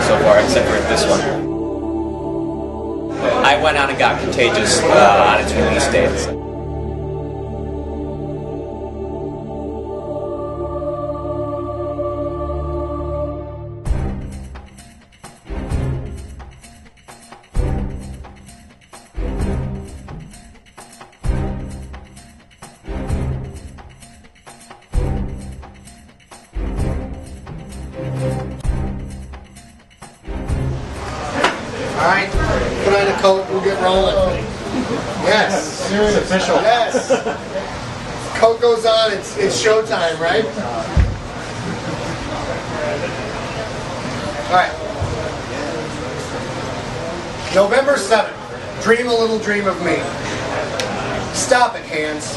so far, except for this one. I went on and got Contagious on its release date. Alright, put on a coat, we'll get rolling. Yes. It's official. Yes. Coat goes on, it's showtime, right? Alright. November 7th. Dream a little dream of me. Stop it, hands.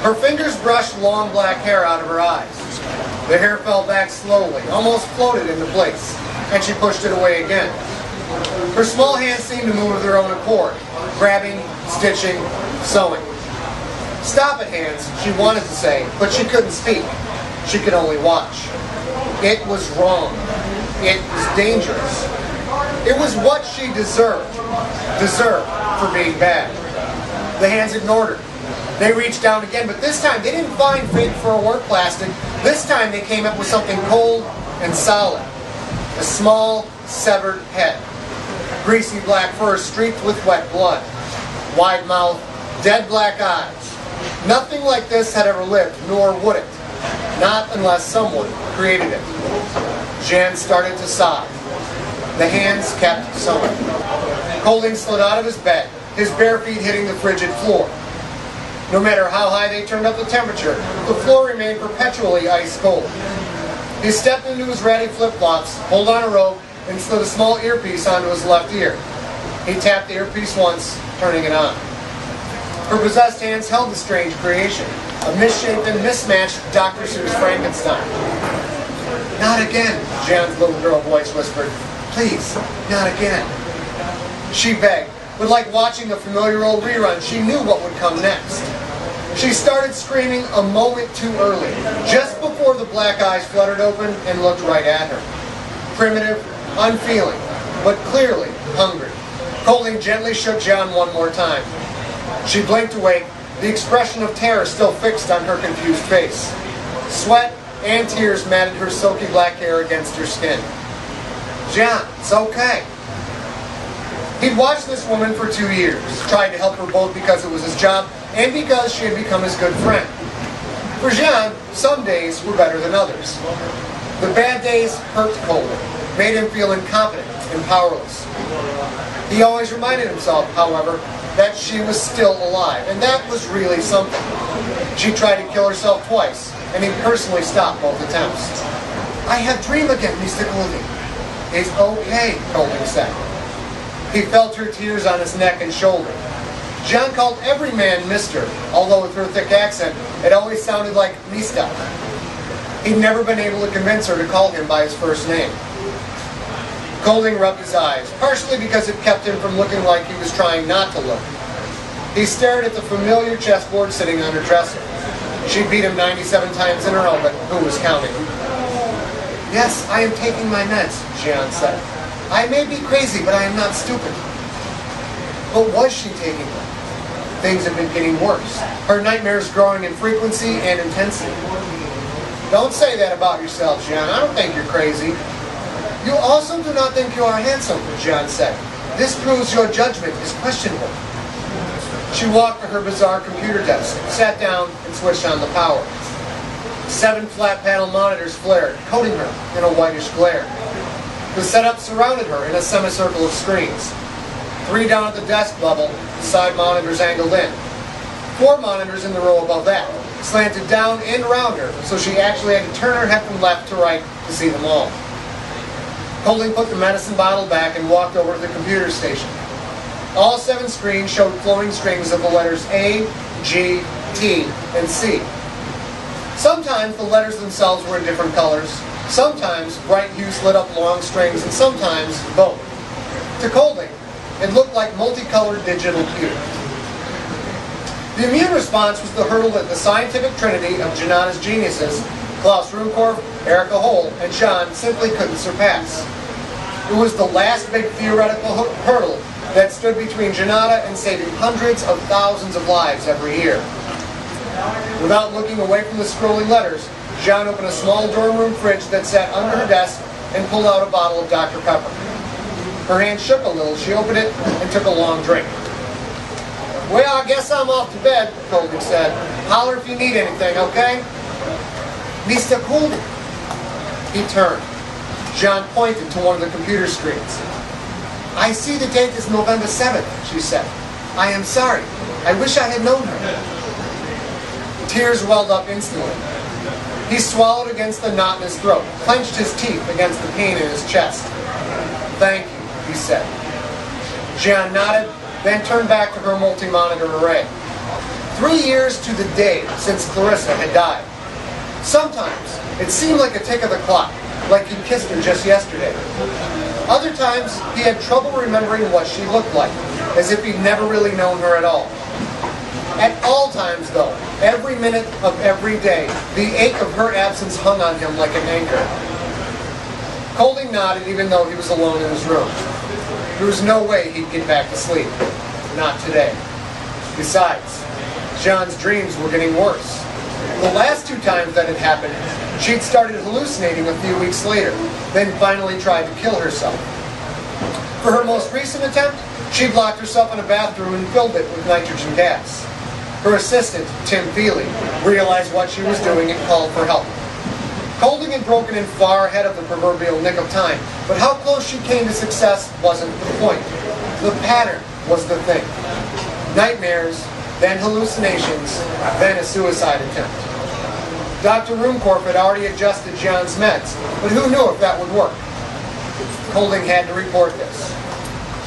Her fingers brushed long black hair out of her eyes. The hair fell back slowly, almost floated into place, and she pushed it away again. Her small hands seemed to move of their own accord, grabbing, stitching, sewing. Stop it, hands, she wanted to say, but she couldn't speak. She could only watch. It was wrong. It was dangerous. It was what she deserved. Deserved for being bad. The hands ignored her. They reached down again, but this time they didn't find fake fur or plastic. This time they came up with something cold and solid. A small, severed head. Greasy black fur streaked with wet blood. Wide mouth, dead black eyes. Nothing like this had ever lived, nor would it. Not unless someone created it. Jan started to sob. The hands kept sewing. Colling slid out of his bed, his bare feet hitting the frigid floor. No matter how high they turned up the temperature, the floor remained perpetually ice cold. He stepped into his ratty flip-flops, pulled on a rope, and slid a small earpiece onto his left ear. He tapped the earpiece once, turning it on. Her possessed hands held the strange creation, a misshapen, mismatched Dr. Seuss Frankenstein. Not again, Jan's little girl voice whispered. Please, not again. She begged, but like watching a familiar old rerun, she knew what would come next. She started screaming a moment too early, just before the black eyes fluttered open and looked right at her. Primitive, unfeeling, but clearly hungry. Colling gently shook Jan one more time. She blinked awake, the expression of terror still fixed on her confused face. Sweat and tears matted her silky black hair against her skin. Jan, it's okay. He'd watched this woman for 2 years, tried to help her both because it was his job and because she had become his good friend. For Jean, some days were better than others. The bad days hurt Colder, made him feel incompetent and powerless. He always reminded himself, however, that she was still alive, and that was really something. She tried to kill herself twice, and he personally stopped both attempts. I have dream again, Mr. Golding. It's okay, Golding said. He felt her tears on his neck and shoulder. John called every man Mr., although with her thick accent, it always sounded like Mista. He'd never been able to convince her to call him by his first name. Golding rubbed his eyes, partially because it kept him from looking like he was trying not to look. He stared at the familiar chessboard sitting on her dresser. She beat him 97 times in a row, but who was counting? Yes, I am taking my meds, Jean said. I may be crazy, but I am not stupid. But was she taking them? Things had been getting worse. Her nightmares growing in frequency and intensity. Don't say that about yourself, Jean. I don't think you're crazy. You also do not think you are handsome, Jean said. This proves your judgment is questionable. She walked to her bizarre computer desk, sat down, and switched on the power. 7 flat panel monitors flared, coating her in a whitish glare. The setup surrounded her in a semicircle of screens. 3 down at the desk level, the side monitors angled in. 4 monitors in the row above that, slanted down and around her, so she actually had to turn her head from left to right to see them all. Golding put the medicine bottle back and walked over to the computer station. All 7 screens showed flowing strings of the letters A, G, T, and C. Sometimes the letters themselves were in different colors, sometimes bright hues lit up long strings, and sometimes both. To Golding, it looked like multicolored digital pewter. The immune response was the hurdle that the scientific trinity of Janata's geniuses, Klaus Ruhmkorff, Erika Holl, and Jean, simply couldn't surpass. It was the last big theoretical hurdle that stood between Janata and saving hundreds of thousands of lives every year. Without looking away from the scrolling letters, Jean opened a small dorm room fridge that sat under her desk and pulled out a bottle of Dr. Pepper. Her hand shook a little. She opened it and took a long drink. "Well, I guess I'm off to bed," Colby said. "Holler if you need anything, okay?" "Mr. Colby." He turned. Jean pointed to one of the computer screens. "I see the date is November 7th, she said. "I am sorry. I wish I had known her." Tears welled up instantly. He swallowed against the knot in his throat, clenched his teeth against the pain in his chest. "Thank you," he said. Jean nodded, then turned back to her multi-monitor array. 3 years to the day since Clarissa had died. Sometimes it seemed like a tick of the clock, like he'd kissed her just yesterday. Other times he had trouble remembering what she looked like, as if he'd never really known her at all. At all times, though, every minute of every day, the ache of her absence hung on him like an anchor. Colby nodded even though he was alone in his room. There was no way he'd get back to sleep. Not today. Besides, Jean's dreams were getting worse. The last 2 times that had happened, she'd started hallucinating a few weeks later, then finally tried to kill herself. For her most recent attempt, she'd locked herself in a bathroom and filled it with nitrogen gas. Her assistant, Tim Feely, realized what she was doing and called for help. Colby had broken in far ahead of the proverbial nick of time, but how close she came to success wasn't the point. The pattern was the thing. Nightmares, then hallucinations, then a suicide attempt. Dr. Ruhmkorff had already adjusted Jean's meds, but who knew if that would work? Holding had to report this.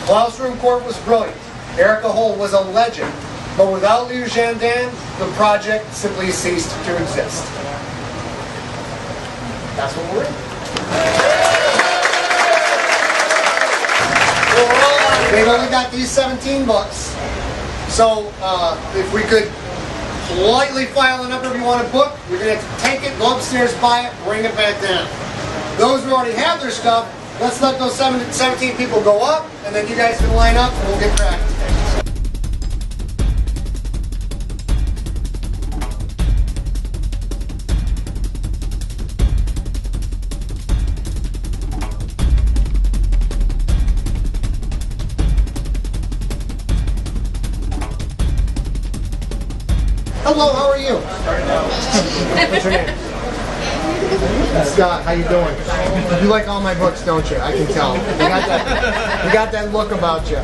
Klaus Ruhmkorff was brilliant. Erica Hull was a legend. But without Liu Jiandan, the project simply ceased to exist. That's what we're in. They've only got these 17 books. So if we could politely file a number if you want a book, you're going to have to take it, go upstairs, buy it, bring it back down. Those who already have their stuff, let's let those 17 people go up, and then you guys can line up and we'll get cracking. Hello, how are you? What's your name? Scott, how you doing? You like all my books, don't you? I can tell. You got that look about you.